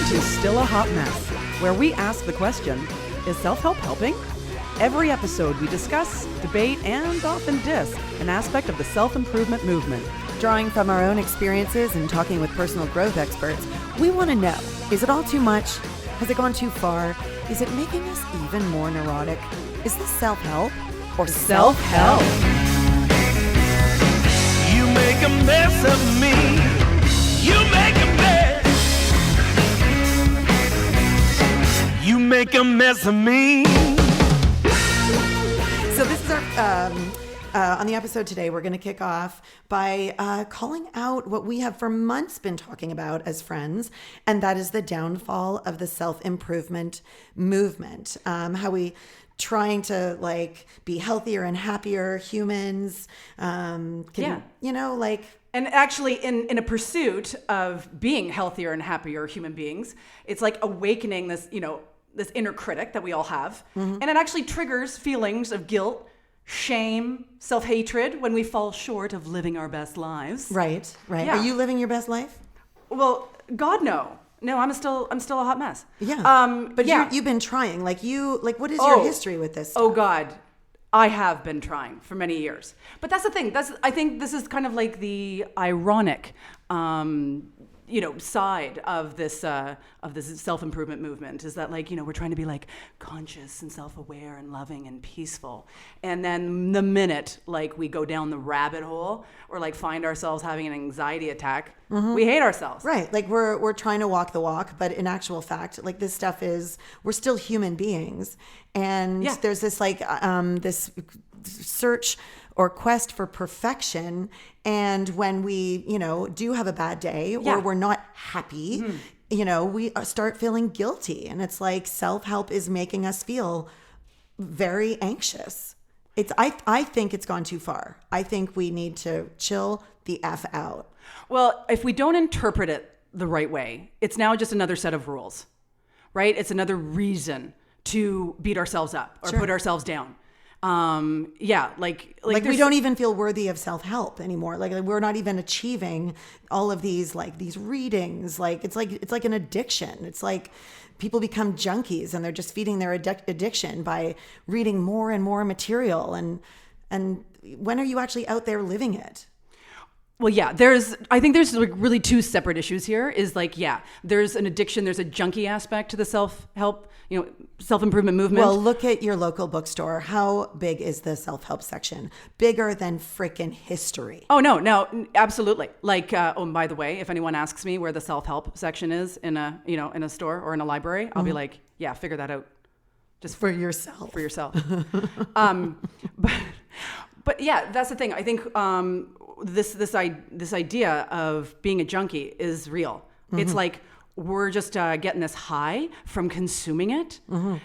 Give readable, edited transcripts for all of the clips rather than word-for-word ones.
to Still a Hot Mess, where we ask the question, is self-help helping? Every episode we discuss, debate, and often diss an aspect of the self-improvement movement. Drawing from our own experiences and talking with personal growth experts, we want to know, is it all too much? Has it gone too far? Is it making us even more neurotic? Is this self-help or self-help? You make a mess of me. You make a mess. You make a mess of me. So this is our, on the episode today, we're going to kick off by calling out what we have for months been talking about as friends, and that is the downfall of the self-improvement movement. How we trying to like be healthier and happier humans. And actually, in a pursuit of being healthier and happier human beings, it's like awakening this, this inner critic that we all have. Mm-hmm. And it actually triggers feelings of guilt, shame, self-hatred when we fall short of living our best lives. Right. Yeah. Are you living your best life? Well, God, no. No, I'm still a hot mess. Yeah. But yeah. You've been trying. What is your history with this stuff? Oh God. I have been trying for many years. But that's the thing. I think this is kind of like the ironic side of this self-improvement movement is that we're trying to be like conscious and self-aware and loving and peaceful. And then the minute we go down the rabbit hole or find ourselves having an anxiety attack, mm-hmm. we hate ourselves. Right. We're trying to walk the walk, but in actual fact, this stuff we're still human beings. And there's this this search or quest for perfection. And when we, do have a bad day or we're not happy, mm-hmm. We start feeling guilty. And it's like self-help is making us feel very anxious. I think it's gone too far. I think we need to chill the F out. Well, if we don't interpret it the right way, it's now just another set of rules, right? It's another reason to beat ourselves up or put ourselves down. We don't even feel worthy of self-help anymore. We're not even achieving all of these readings. It's like an addiction. It's like people become junkies and they're just feeding their addiction by reading more and more material. And when are you actually out there living it? Well, yeah, I think there's really two separate issues here there's an addiction, there's a junkie aspect to the self-help, self-improvement movement. Well, look at your local bookstore. How big is the self-help section? Bigger than frickin' history. Oh, no, absolutely. By the way, if anyone asks me where the self-help section is in a store or in a library, I'll be like, yeah, figure that out. Just for yourself. But yeah, that's the thing. I think, this idea of being a junkie is real. Mm-hmm. It's like we're just getting this high from consuming it, mm-hmm.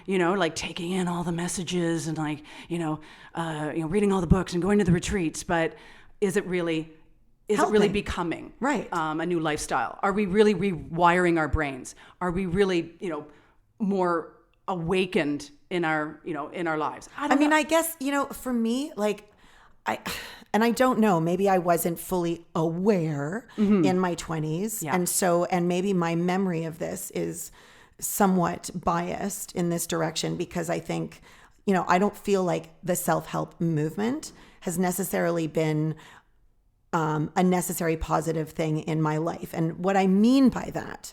Taking in all the messages and reading all the books and going to the retreats. But is it really becoming a new lifestyle? Are we really rewiring our brains? Are we really more awakened in our lives? I guess for me I don't know, maybe I wasn't fully aware mm-hmm. in my 20s. Yeah. And maybe my memory of this is somewhat biased in this direction because I think, I don't feel like the self-help movement has necessarily been a necessary positive thing in my life. And what I mean by that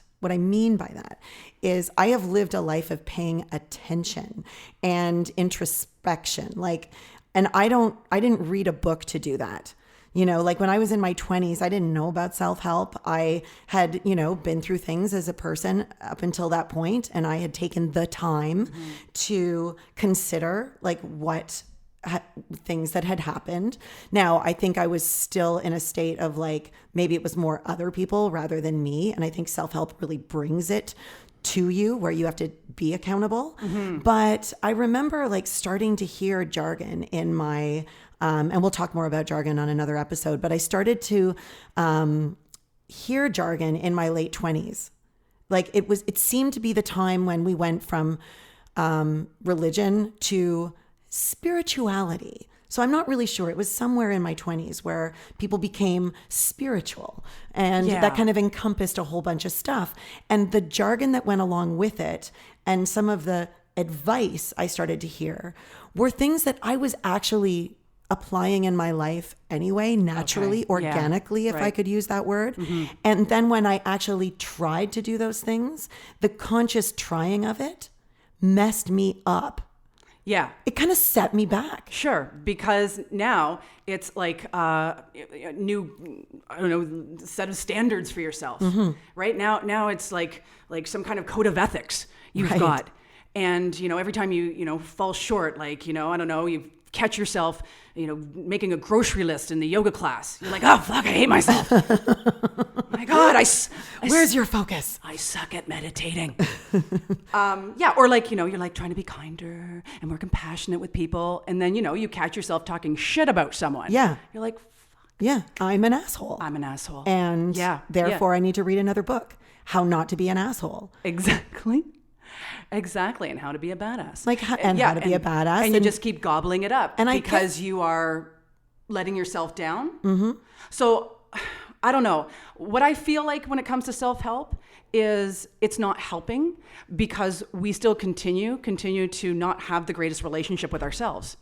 is I have lived a life of paying attention and introspection. And I didn't read a book to do that. When I was in my 20s, I didn't know about self-help. I had, been through things as a person up until that point, and I had taken the time mm-hmm. to consider what things that had happened. Now, I think I was still in a state of maybe it was more other people rather than me. And I think self-help really brings it to you where you have to be accountable. Mm-hmm. But I remember starting to hear jargon in my, and we'll talk more about jargon on another episode, but I started to hear jargon in my late 20s. It seemed to be the time when we went from religion to spirituality. So I'm not really sure. It was somewhere in my 20s where people became spiritual, and that kind of encompassed a whole bunch of stuff. And the jargon that went along with it and some of the advice I started to hear were things that I was actually applying in my life anyway, naturally, organically, if I could use that word. And then when I actually tried to do those things, the conscious trying of it messed me up. Yeah. It kind of set me back. Sure. Because now it's like a new, I don't know, set of standards for yourself. Right? Now it's like some kind of code of ethics you've got. And, every time you fall short, like, I don't know, you catch yourself, making a grocery list in the yoga class. You're like, oh, fuck, I hate myself. My God, where's your focus? I suck at meditating. Or like, you're like trying to be kinder and more compassionate with people. And then, you catch yourself talking shit about someone. Yeah. You're like, fuck. Yeah, I'm an asshole. And therefore I need to read another book. How not to be an asshole. Exactly, and how to be a badass. How to be a badass. And you just keep gobbling it up because you are letting yourself down. So, I don't know. What I feel like when it comes to self-help is it's not helping because we still continue to not have the greatest relationship with ourselves.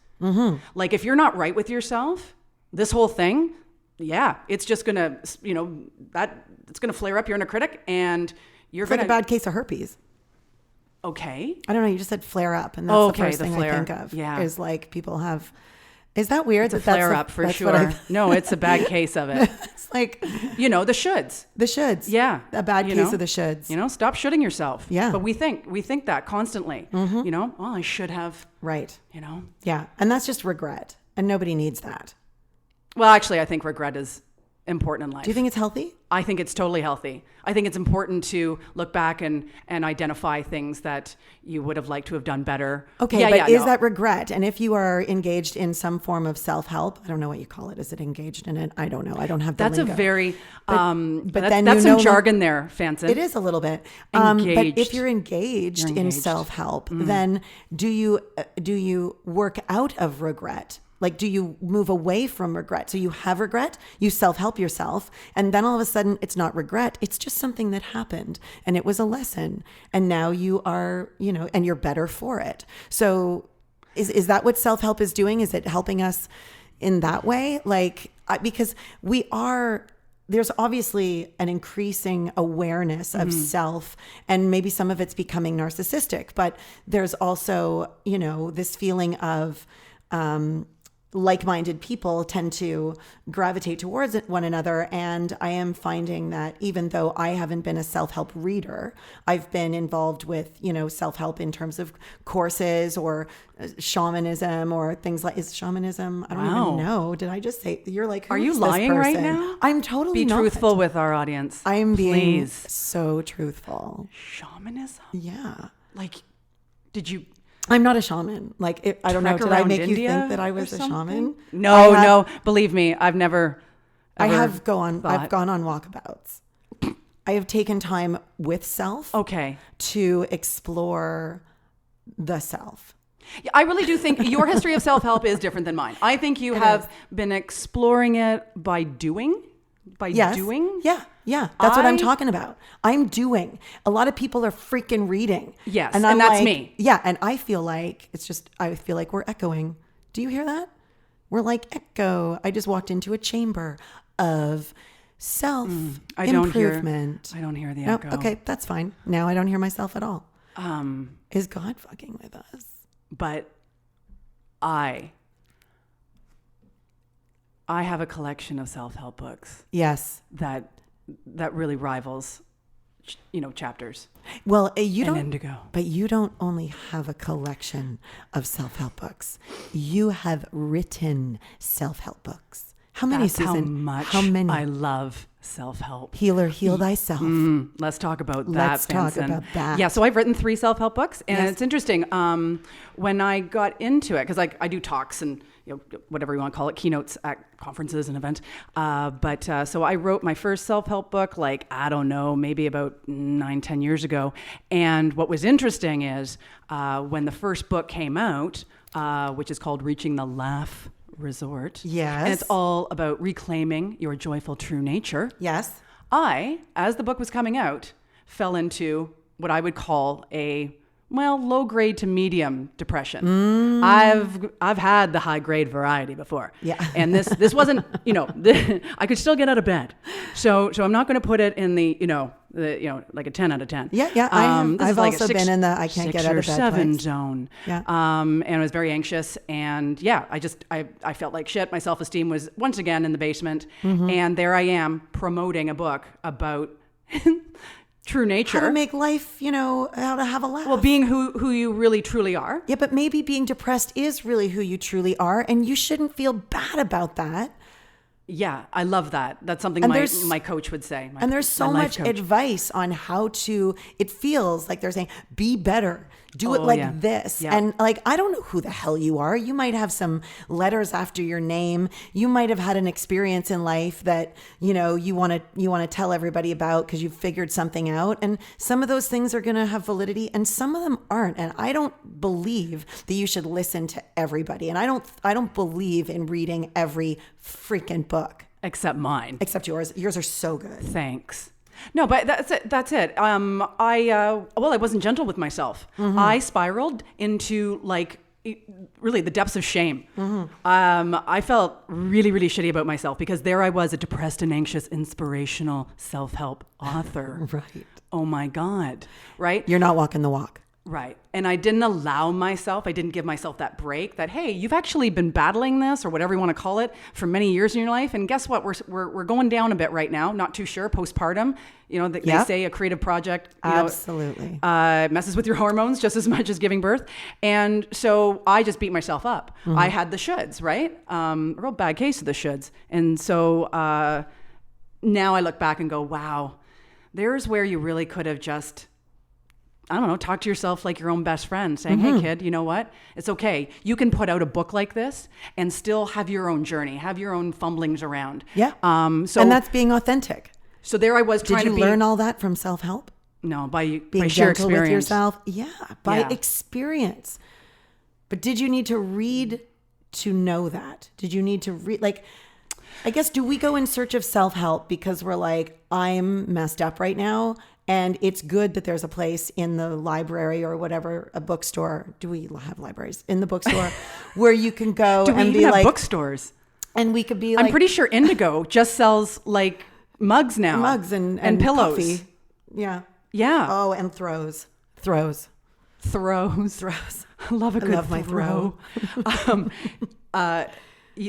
Like if you're not right with yourself, this whole thing, it's just going to, it's going to flare up your inner critic and you're going to... like a bad case of herpes. Okay. I don't know. You just said flare up, and that's the first thing I think of. Yeah. Is like people have. Is that weird? It's a flare up for sure. No, it's a bad case of it. It's like the shoulds. The shoulds. Yeah. A bad case of the shoulds. Stop shoulding yourself. Yeah. But we think that constantly. Well, I should have. Right. Yeah. And that's just regret, and nobody needs that. Well, actually, I think regret is important in life. Do you think it's healthy? I think it's totally healthy. I think it's important to look back and identify things that you would have liked to have done better. Okay, but is that regret? And if you are engaged in some form of self-help, I don't know what you call it. Is it engaged in it? I don't know. I don't have the lingo. That's a very, but then that's some jargon there, Fanson. It is a little bit. But if you're engaged in self-help, then do you work out of regret? Like, do you move away from regret? So you have regret, you self-help yourself, and then all of a sudden it's not regret. It's just something that happened and it was a lesson. And now you are, and you're better for it. So is that what self-help is doing? Is it helping us in that way? Because there's obviously an increasing awareness of self, and maybe some of it's becoming narcissistic, but there's also, this feeling of, like-minded people tend to gravitate towards one another. And I am finding that even though I haven't been a self-help reader, I've been involved with, self-help in terms of courses or shamanism or things like, is shamanism? I don't even know. Did I just say, you're like, are you lying right now? I'm totally not. Be truthful with our audience. I'm being so truthful. Shamanism? Yeah. Did you... I'm not a shaman. I don't know. Did I make India you think that I was a shaman? No. Believe me, I've never. I've gone on walkabouts. I have taken time with self. Okay. To explore the self. Yeah, I really do think your history of self-help is different than mine. I think you have been exploring it by doing. Doing? Yeah. That's what I'm talking about. I'm doing. A lot of people are freaking reading. Yes, and that's me. Yeah, and I feel like we're echoing. Do you hear that? We're like echo. I just walked into a chamber of self-improvement. I don't hear the echo. Okay, that's fine. Now I don't hear myself at all. Is God fucking with us? But I have a collection of self-help books. Yes. That really rivals, chapters. Well, you don't. Indigo. But you don't only have a collection of self-help books. You have written self-help books. How many, Susan? How many? I love self-help. Healer, heal thyself. Let's talk about that. Let's talk about that. Yeah, so I've written 3 self-help books, and it's interesting. When I got into it, because I do talks and whatever you want to call it, keynotes at conferences and events. So I wrote my first self-help book, maybe about 9-10 years ago. And what was interesting is when the first book came out, which is called Reaching the Laugh resort. Yes. And it's all about reclaiming your joyful true nature. Yes. I, as the book was coming out, fell into what I would call a low grade to medium depression. I've had the high grade variety before. Yeah. And this wasn't, I could still get out of bed. So I'm not going to put it in the like a 10 out of 10. Yeah. I've also been in the I can't get out of bed 7 place. zone. Yeah. And I was very anxious, and I felt like shit. My self-esteem was once again in the basement. And there I am promoting a book about true nature. How to make life, how to have a laugh. Well, being who you really truly are. Yeah, but maybe being depressed is really who you truly are, and you shouldn't feel bad about that. Yeah, I love that. That's something my coach would say. And there's so much advice on how to, it feels like they're saying, be better. Do it like this. Yeah. And like, I don't know who the hell you are. You might have some letters after your name. You might have had an experience in life that, you want to tell everybody about because you've figured something out. And some of those things are going to have validity and some of them aren't. And I don't believe that you should listen to everybody. And I don't believe in reading every freaking book. Except mine. Except yours. Yours are so good. Thanks. No, but that's it. I wasn't gentle with myself. I spiraled into really the depths of shame. I felt really, really shitty about myself because there I was, a depressed and anxious, inspirational self-help author. Right. Oh my God. Right. You're not walking the walk. Right. And I didn't I didn't give myself that break that, hey, you've actually been battling this or whatever you want to call it for many years in your life. And guess what? We're going down a bit right now. Not too sure. Postpartum, they say a creative project, absolutely messes with your hormones just as much as giving birth. And so I just beat myself up. I had the shoulds, right? A real bad case of the shoulds. And so now I look back and go, wow, there's where you really could have just, I don't know, talk to yourself like your own best friend, saying, hey, kid, you know what? It's okay. You can put out a book like this and still have your own journey, have your own fumblings around. Yeah. And that's being authentic. So there I was trying to be. Did you learn all that from self-help? No, by being sheer gentle experience. with yourself? Yeah, by experience. But did you need to read to know that? Did you need to read? I guess, do we go in search of self-help because we're like, I'm messed up right now? And it's good that there's a place in the library or whatever, a bookstore. Do we have libraries in the bookstore where you can go Do we and even be have like bookstores? And we could be like, I'm pretty sure Indigo just sells mugs now, mugs and pillows. Coffee. Yeah. Yeah. Oh, and throws. I love a good love my throw.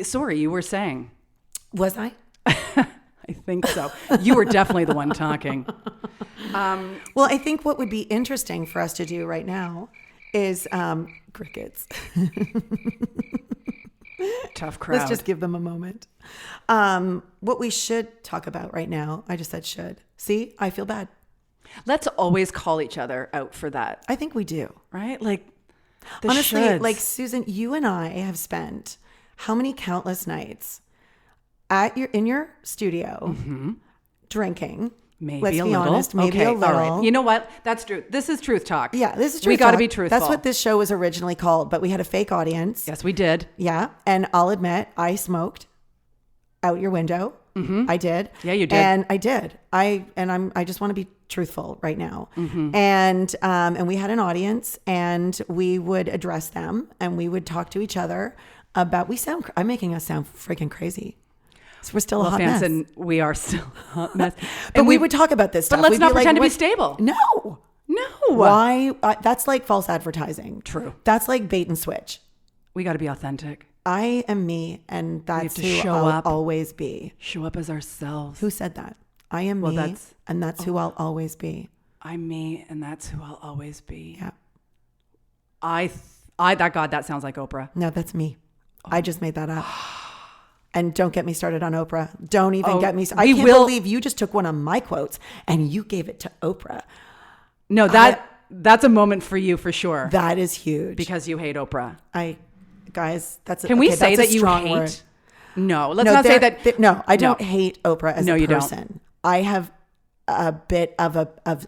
Sorry, you were saying. Was I? I think so. You were definitely the one talking. Well, I think what would be interesting for us to do right now is crickets. Tough crowd. Let's just give them a moment. What we should talk about right now, I just said should. See, I feel bad. Let's always call each other out for that. I think we do. Right? Honestly, shoulds. Susan, you and I have spent how many countless nights in your studio drinking. Maybe Let's a be little. honest, maybe okay, a little. All right. You know what? That's true. This is truth talk. Yeah, this is truth We got to talk. be truthful. That's what this show was originally called, but we had a fake audience. Yes, we did. Yeah, and I'll admit, I smoked out your window. I did. Yeah, you did. And I did. I just want to be truthful right now. And we had an audience, and we would address them, and we would talk to each other about. I'm making us sound freaking crazy. So we're still a hot mess. And we are still a hot mess. But we would talk about this stuff. But let's We'd not be pretend like, to be stable. No. Why? That's like false advertising. True. That's like bait and switch. We got to be authentic. I am me, and that's to who show I'll up. always be. Show up as ourselves. Who said that? I am me, and that's who I'll always be. I'm me, and that's who I'll always be. Yeah. That sounds like Oprah. No, that's me. I just made that up. And don't get me started on Oprah. Don't even get me started. I can't believe you just took one of my quotes and you gave it to Oprah. No, that's a moment for you for sure. That is huge. Because you hate Oprah. Can we say that you hate? Word. No, let's not say that. No, I don't hate Oprah as a person. Don't. I have a bit of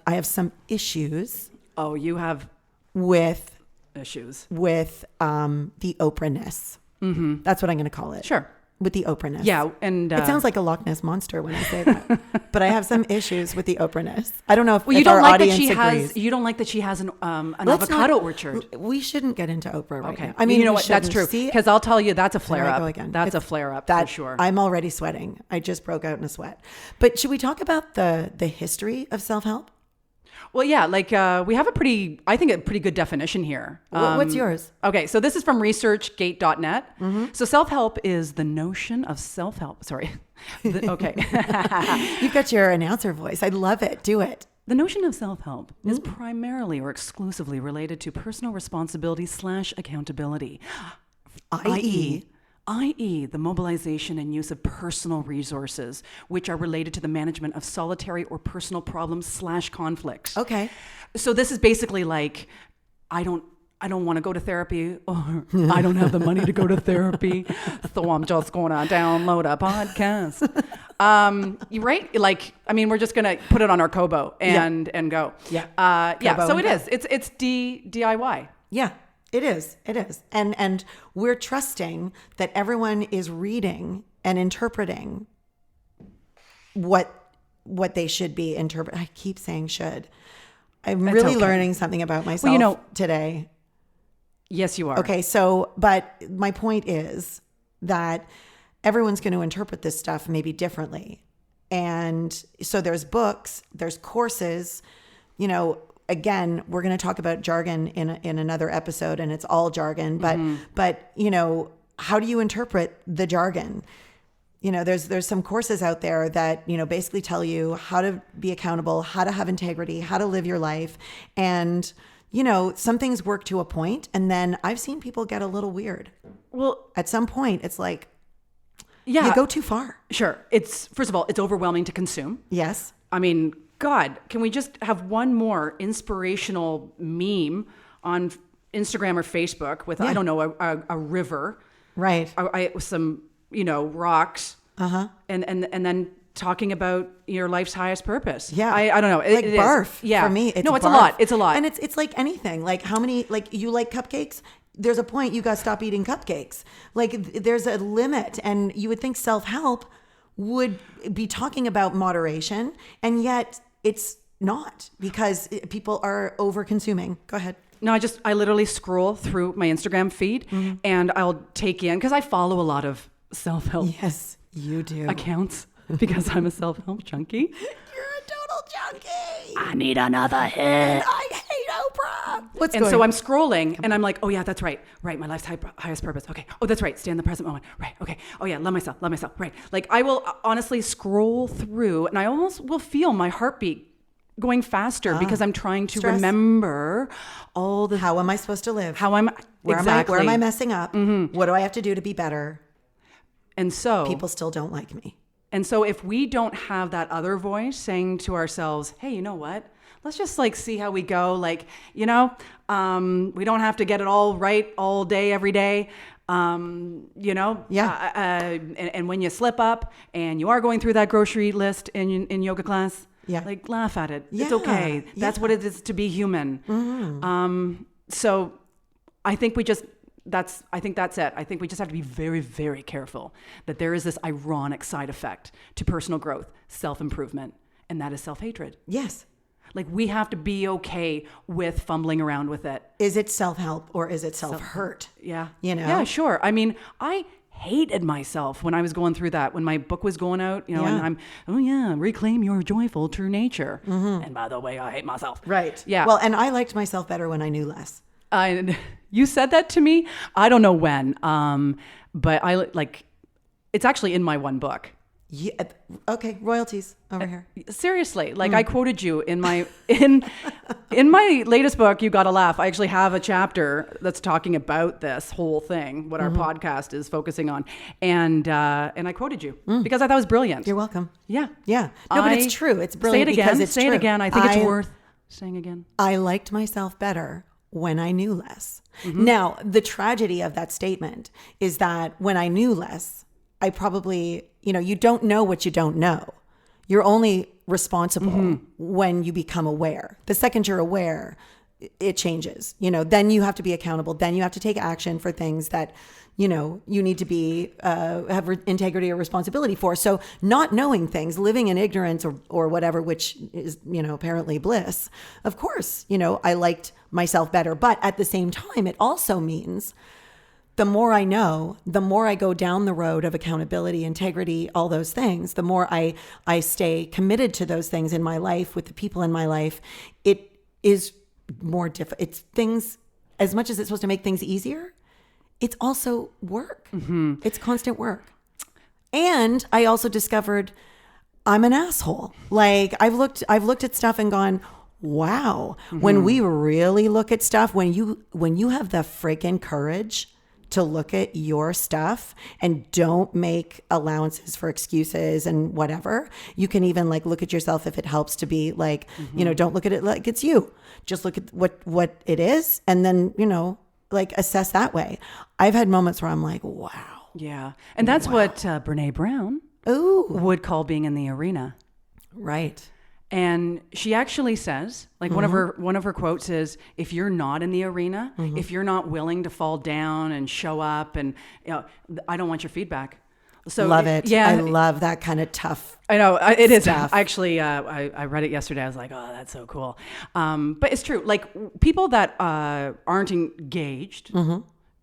I have some issues. Oh, you have with issues with the Oprah-ness. That's what I'm going to call it. Sure. With the Oprah-ness. Yeah, and it sounds like a Loch Ness monster when I say that, but I have some issues with the Oprah-ness. I don't know if, well, you if don't our like that audience she agrees. has. You don't like that she has an Let's avocado not- orchard. We shouldn't get into Oprah right Okay. now. I mean, you know we what? That's shouldn't. true. See, Because I'll tell you, that's a flare there I up. go again. That's a It's- flare up that, for sure. I'm already sweating. I just broke out in a sweat. But should we talk about the history of self-help? Well, yeah, like we have a pretty good definition here. What's yours? Okay, so this is from researchgate.net. So self-help is the notion of self-help. Sorry. Okay. You've got your announcer voice. I love it. Do it. The notion of self-help is primarily or exclusively related to personal responsibility / accountability, i.e., the mobilization and use of personal resources, which are related to the management of solitary or personal problems / conflicts. Okay. So this is basically like, I don't want to go to therapy, or I don't have the money to go to therapy, so I'm just going to download a podcast. You're right. Like, I mean, we're just going to put it on our Kobo and go. Yeah. Yeah. So and it is. It's DIY. Yeah, it is. It is. And we're trusting that everyone is reading and interpreting what they should be interpreting. I keep saying should. I'm That's really okay. learning something about myself today. Yes, you are. Okay, so, but my point is that everyone's going to interpret this stuff maybe differently. And so there's books, there's courses, again, we're going to talk about jargon in another episode, and it's all jargon, but how do you interpret the jargon? There's some courses out there that, basically tell you how to be accountable, how to have integrity, how to live your life. And, some things work to a point, and then I've seen people get a little weird. Well, At some point, it's like, yeah, you go too far. Sure. First of all, it's overwhelming to consume. Yes. I mean, God, can we just have one more inspirational meme on Instagram or Facebook with, I don't know, a river. Right. Some, rocks. And then talking about your life's highest purpose. Yeah. I don't know. Like it barf. Is. Yeah. For me, it's no, it's barf. a lot. It's a lot. And it's like anything. Like how many, like you like cupcakes? There's a point you got to stop eating cupcakes. Like there's a limit, and you would think self-help would be talking about moderation, and yet it's not, because people are over consuming. Go ahead. No, I literally scroll through my Instagram feed and I'll take in, because I follow a lot of self-help Yes, you do. accounts because I'm a self-help junkie. You're a total junkie. I need another hit. I hate Oprah. What's And going so on? I'm scrolling and I'm like, oh yeah, that's right. Right. My life's highest purpose. Okay. Oh, that's right. Stay in the present moment. Right. Okay. Oh yeah. Love myself. Right. Like I will honestly scroll through and I almost will feel my heartbeat going faster because I'm trying to Stress. remember all the, How am I supposed to live? how I'm Where exactly. am I messing up? What do I have to do to be better? And so People still don't like me. And so if we don't have that other voice saying to ourselves, hey, you know what? Let's just like see how we go. Like, we don't have to get it all right all day, every day. Yeah. And when you slip up and you are going through that grocery list in yoga class, like laugh at it. It's Yeah. okay. That's what it is to be human. So I think that's it. I think we just have to be very, very careful that there is this ironic side effect to personal growth, self-improvement, and that is self-hatred. Yes. Like we have to be okay with fumbling around with it. Is it self-help or is it self-hurt? Yeah. Yeah, sure. I mean, I hated myself when I was going through that, when my book was going out, and I'm, reclaim your joyful true nature. And by the way, I hate myself. Right. Yeah. Well, and I liked myself better when I knew less. You said that to me. I don't know when, but it's actually in my one book. Yeah. Okay. Royalties over here. Seriously, like I quoted you in my in my latest book, You Gotta Laugh. I actually have a chapter that's talking about this whole thing, what our podcast is focusing on, and I quoted you because I thought it was brilliant. You're welcome. Yeah, Yeah. No, but it's true. It's brilliant. Say it again. Because it's Say true. it again. I think it's worth saying again. I liked myself better when I knew less. Now, the tragedy of that statement is that when I knew less, I probably, you don't know what you don't know. You're only responsible when you become aware. The second you're aware, it changes. Then you have to be accountable. Then you have to take action for things that, you need to be, have integrity or responsibility for. So not knowing things, living in ignorance or whatever, which is, apparently bliss. Of course, I liked myself better. But at the same time, it also means the more I know, the more I go down the road of accountability, integrity, all those things, the more I stay committed to those things in my life with the people in my life. It is more difficult. It's things, as much as it's supposed to make things easier, it's also work. Mm-hmm. It's constant work. And I also discovered I'm an asshole. Like I've looked at stuff and gone, wow. Mm-hmm. When we really look at stuff, when you have the freaking courage to look at your stuff and don't make allowances for excuses and whatever, you can even like look at yourself if it helps to be like, don't look at it like it's you. Just look at what it is. And then, like assess that way. I've had moments where I'm like, wow. Yeah. And that's what Brene Brown would call being in the arena. Right. And she actually says, like one of her quotes is, if you're not in the arena, if you're not willing to fall down and show up and, I don't want your feedback. So love it. Yeah. I love that kind of tough. I know it is. Stuff. Actually, I read it yesterday. I was like, oh, that's so cool. But it's true. Like people that aren't engaged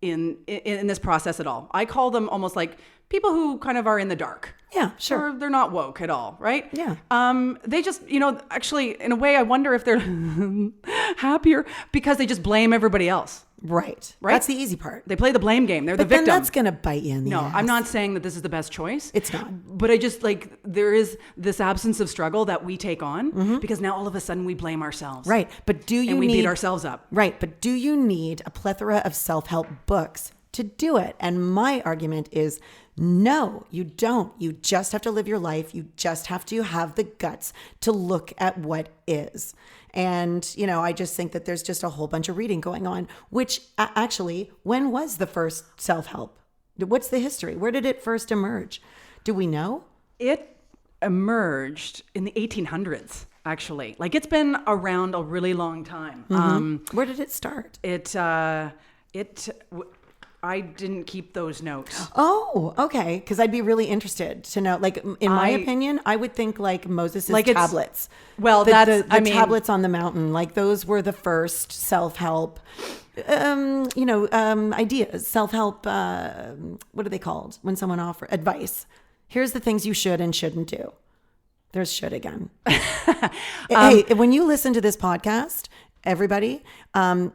in this process at all, I call them almost like people who kind of are in the dark. Yeah, sure. Or they're not woke at all, right? Yeah. They just, actually, in a way, I wonder if they're happier because they just blame everybody else. Right. That's the easy part. They play the blame game. They're the victim. Then that's going to bite you in the ass. I'm not saying that this is the best choice. It's not. But I just there is this absence of struggle that we take on because now all of a sudden we blame ourselves. Right. But we beat ourselves up. Right. But do you need a plethora of self-help books to do it? And my argument is no, you don't. You just have to live your life. You just have to have the guts to look at what is. And, I just think that there's just a whole bunch of reading going on, which actually, when was the first self-help? What's the history? Where did it first emerge? Do we know? It emerged in the 1800s, actually. Like it's been around a really long time. Where did it start? I didn't keep those notes. Oh, okay. Because I'd be really interested to know. Like, in my opinion, I would think like Moses' tablets. Well, the tablets on the mountain. Like those were the first self-help, ideas. Self-help. What are they called when someone offers advice? Here's the things you should and shouldn't do. There's should again. Hey, when you listen to this podcast, everybody,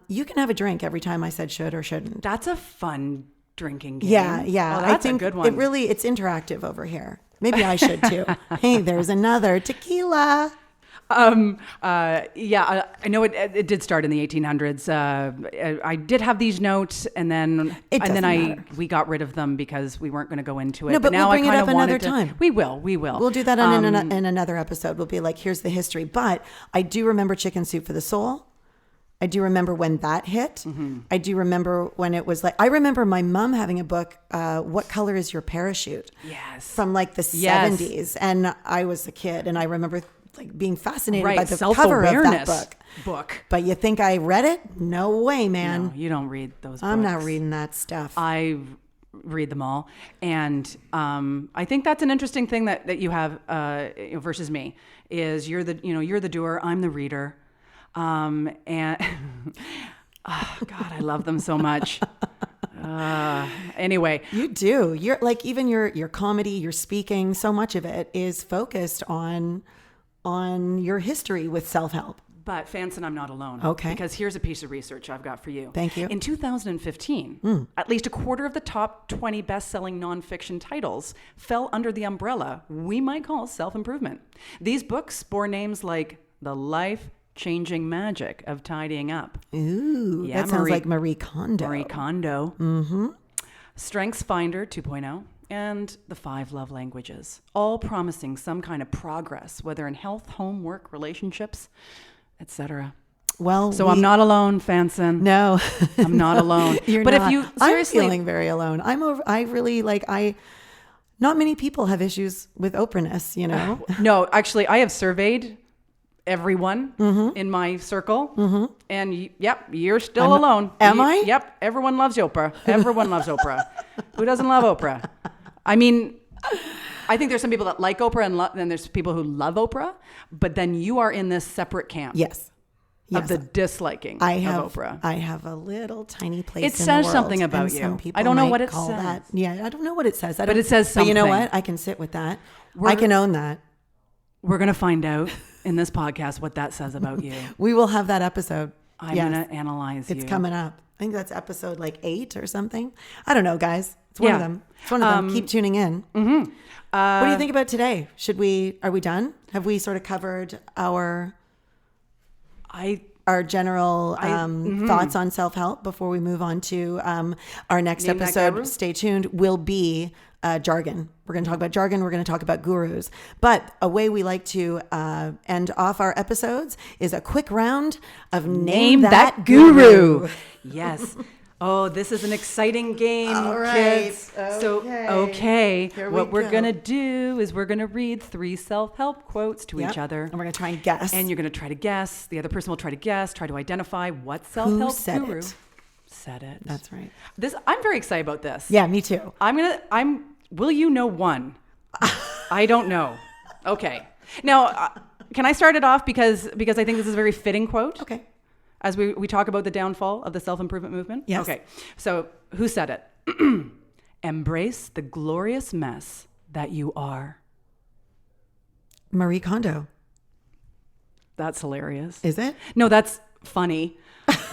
you can have a drink every time I said should or shouldn't. That's a fun drinking game. Yeah. Oh, that's I think a good one. It's interactive over here. Maybe I should too. Hey, there's another tequila. I know it did start in the 1800s. I did have these notes, and then we got rid of them because we weren't going to go into it. No, but now we'll bring I it up another time. We will. We'll do that in another episode. We'll be like, here's the history. But I do remember Chicken Soup for the Soul. I do remember when that hit. Mm-hmm. I do remember when it was like, I remember my mom having a book, What Color is Your Parachute? Yes. From like the 70s. And I was a kid and I remember like being fascinated by the cover of that book. But you think I read it? No way, man. No, you don't read those books. I'm not reading that stuff. I read them all. And I think that's an interesting thing that you have versus me is you're the doer, I'm the reader. And oh God, I love them so much. Anyway, you do. You're like even your comedy, your speaking. So much of it is focused on your history with self-help. But Fanson, I'm not alone. Okay. Because here's a piece of research I've got for you. Thank you. In 2015, at least a quarter of the top 20 best-selling nonfiction titles fell under the umbrella we might call self-improvement. These books bore names like The Life-Changing Magic of Tidying Up. Ooh, that sounds like Marie Kondo. Marie Kondo. Mm-hmm. Strengths Finder 2.0. And The 5 Love Languages, all promising some kind of progress, whether in health, home, work, relationships, etc. Well, I'm not alone, Fanson. No, I'm not alone. You're but not. If you seriously, I'm feeling very alone. Not many people have issues with openness, No, actually, I have surveyed everyone in my circle. And yep, you're still alone. Am I? Yep. Everyone loves Oprah. Everyone loves Oprah. Who doesn't love Oprah? I mean, I think there's some people that like Oprah and then there's people who love Oprah, but then you are in this separate camp. Yes. Of the disliking of Oprah. I have a little tiny place it in says the world, something about you. Some people I don't know might what it call says. that. Yeah, I don't know what it says. But it says something. But you know what? I can sit with that. I can own that. We're going to find out in this podcast what that says about you. We will have that episode. I'm going to analyze you. It's coming up. I think that's episode like 8 or something. I don't know, guys. It's one of them. It's one of them. Keep tuning in. What do you think about today? Are we done? Have we sort of covered our general thoughts on self-help before we move on to our next episode? Stay tuned. Will be jargon. We're going to talk about jargon. We're going to talk about gurus. But a way we like to end off our episodes is a quick round of Name That Guru. Yes. Oh, this is an exciting game, All right. kids. Okay. What we're going to do is we're going to read 3 self-help quotes to each other. And we're going to try and guess. And you're going to try to guess. The other person will try to guess, try to identify what self-help guru said it. That's right. I'm very excited about this. Yeah, me too. Will you know one? I don't know. Okay. Now, can I start it off because I think this is a very fitting quote? Okay. As we talk about the downfall of the self-improvement movement? Yes. Okay. So who said it? Embrace the glorious mess that you are. Marie Kondo. That's hilarious. Is it? No, that's funny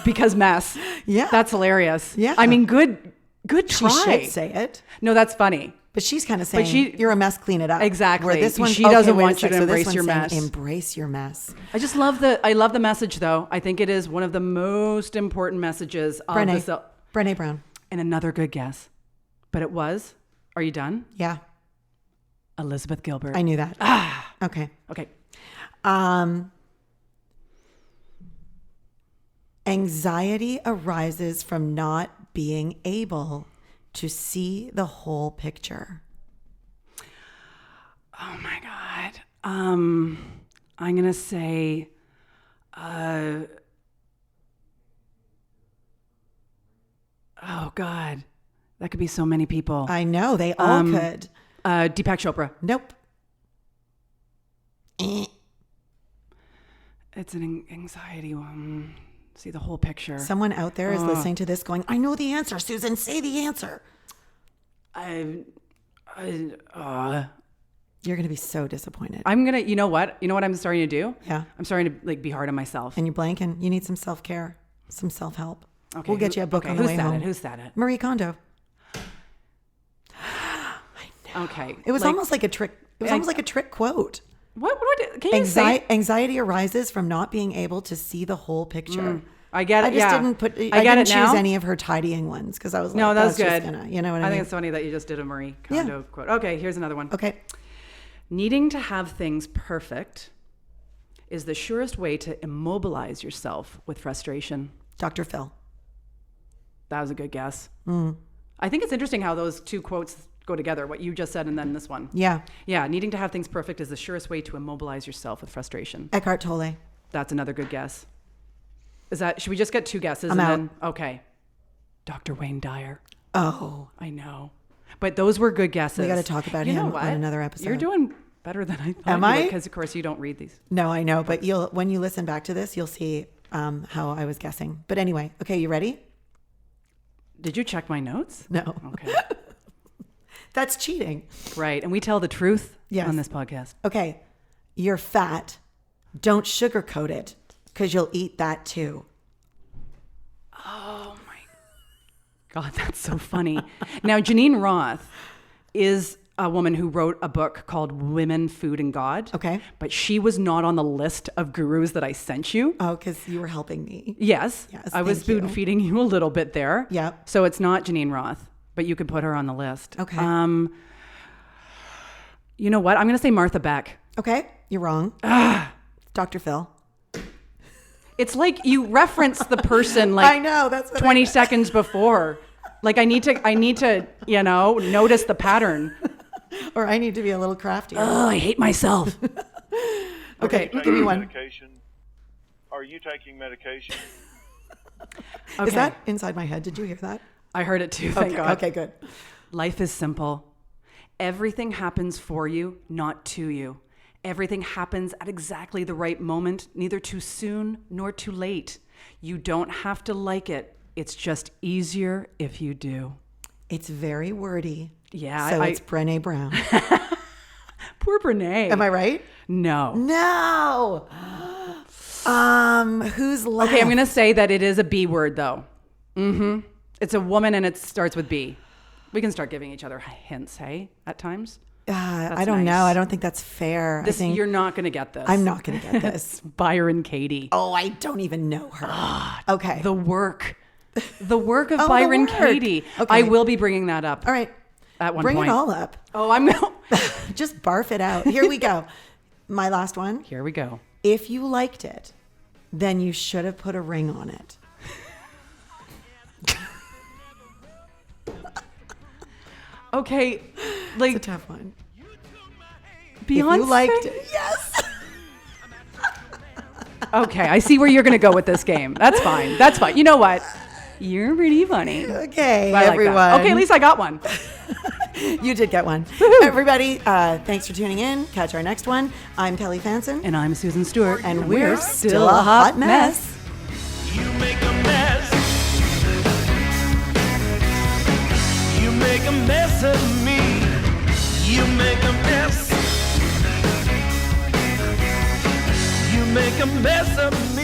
because mess. Yeah. That's hilarious. Yeah. I mean, good She try. should say it. No, that's funny. But she's kind of saying, you're a mess, clean it up. Exactly. Where this one, she doesn't want you to so this embrace one's your saying, mess. Embrace your mess. I love the message though. I think it is one of the most important messages of Brené Brown. And another good guess. But it was, are you done? Yeah. Elizabeth Gilbert. I knew that. Okay. Okay. Anxiety arises from not being able to see the whole picture. Oh my God. I'm going to say, oh God, that could be so many people. I know, they all could. Deepak Chopra. Nope. It's an anxiety one. See the whole picture. Someone out there is listening to this going, I know the answer, Susan, say the answer. You're going to be so disappointed. I'm going to, you know what I'm starting to do? Yeah. I'm starting to be hard on myself. And you're blanking. You need some self-care, some self-help. Okay, we'll get you a book on the way home. Who said it? Marie Kondo. I know. Okay. It was almost like a trick. It was almost like a trick quote. What can you say? Anxiety arises from not being able to see the whole picture. I get it. I just didn't didn't choose any of her tidying ones because I was like, no, that's good. Just gonna, you know what I mean? I think it's funny that you just did a Marie Kondo quote. Okay, here's another one. Okay. Needing to have things perfect is the surest way to immobilize yourself with frustration. Dr. Phil. That was a good guess. I think it's interesting how those 2 quotes go together, what you just said and then this one. Yeah. Yeah, needing to have things perfect is the surest way to immobilize yourself with frustration. Eckhart Tolle. That's another good guess. Should we just get 2 guesses? I'm out. Okay. Dr. Wayne Dyer. Oh. I know. But those were good guesses. We got to talk about him on another episode. You're doing better than I thought. Am I? Because, of course, you don't read these. No, I know. But when you listen back to this, you'll see how I was guessing. But anyway, okay, you ready? Did you check my notes? No. Okay. That's cheating. Right. And we tell the truth Yes. on this podcast. Okay. You're fat. Don't sugarcoat it because you'll eat that too. Oh my God, that's so funny. Now, Janine Roth is a woman who wrote a book called Women, Food, and God. Okay. But she was not on the list of gurus that I sent you. Oh, because you were helping me. Yes. I was thank you. spoon feeding you a little bit there. Yep. So it's not Janine Roth, but you could put her on the list. Okay. You know what? I'm going to say Martha Beck. Okay. You're wrong. Dr. Phil. It's like you reference the person like I know, that's what 20 seconds before. Like I need to, notice the pattern. Or I need to be a little crafty. Oh, I hate myself. Okay, give me one. Medication? Are you taking medication? Okay. Is that inside my head? Did you hear that? I heard it too, thank God. Okay, good. Life is simple. Everything happens for you, not to you. Everything happens at exactly the right moment, neither too soon nor too late. You don't have to like it. It's just easier if you do. It's very wordy. Yeah. So it's Brené Brown. Poor Brené. Am I right? No. No. Who's left? Okay, I'm going to say that it is a B word, though. It's a woman and it starts with B. We can start giving each other hints, hey, at times. I don't know. I don't think that's fair. You're not going to get this. I'm not going to get this. Byron Katie. Oh, I don't even know her. Okay. The work of Byron Katie. Okay. I will be bringing that up. All right. At one Bring point. it all up. Oh, I'm going Just barf it out. Here we go. My last one. Here we go. If you liked it, then you should have put a ring on it. Okay, It's a tough one. Beyonce. If you liked it. Yes. Okay, I see where you're going to go with this game. That's fine. That's fine. You know what? You're pretty funny. Okay, I like everyone. that. Okay, at least I got one. You did get one. Everybody, thanks for tuning in. Catch our next one. I'm Kelly Fanson. And I'm Susan Stewart. And we're still a hot mess. You make a mess. You make a mess of me. You make a mess. You make a mess of me.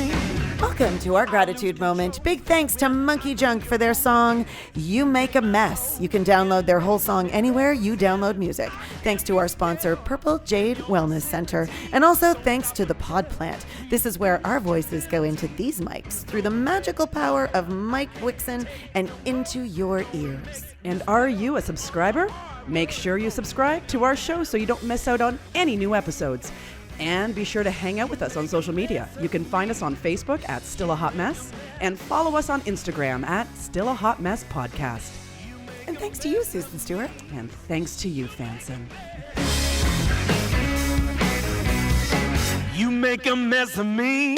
Welcome to our gratitude moment. Big thanks to Monkey Junk for their song, You Make a Mess. You can download their whole song anywhere you download music. Thanks to our sponsor, Purple Jade Wellness Center. And also thanks to the Pod Plant. This is where our voices go into these mics through the magical power of Mike Wixon and into your ears. And are you a subscriber? Make sure you subscribe to our show so you don't miss out on any new episodes. And be sure to hang out with us on social media. You can find us on Facebook at Still a Hot Mess and follow us on Instagram at Still a Hot Mess Podcast. And thanks to you, Susan Stewart. And thanks to you, Fanson. You make a mess of me.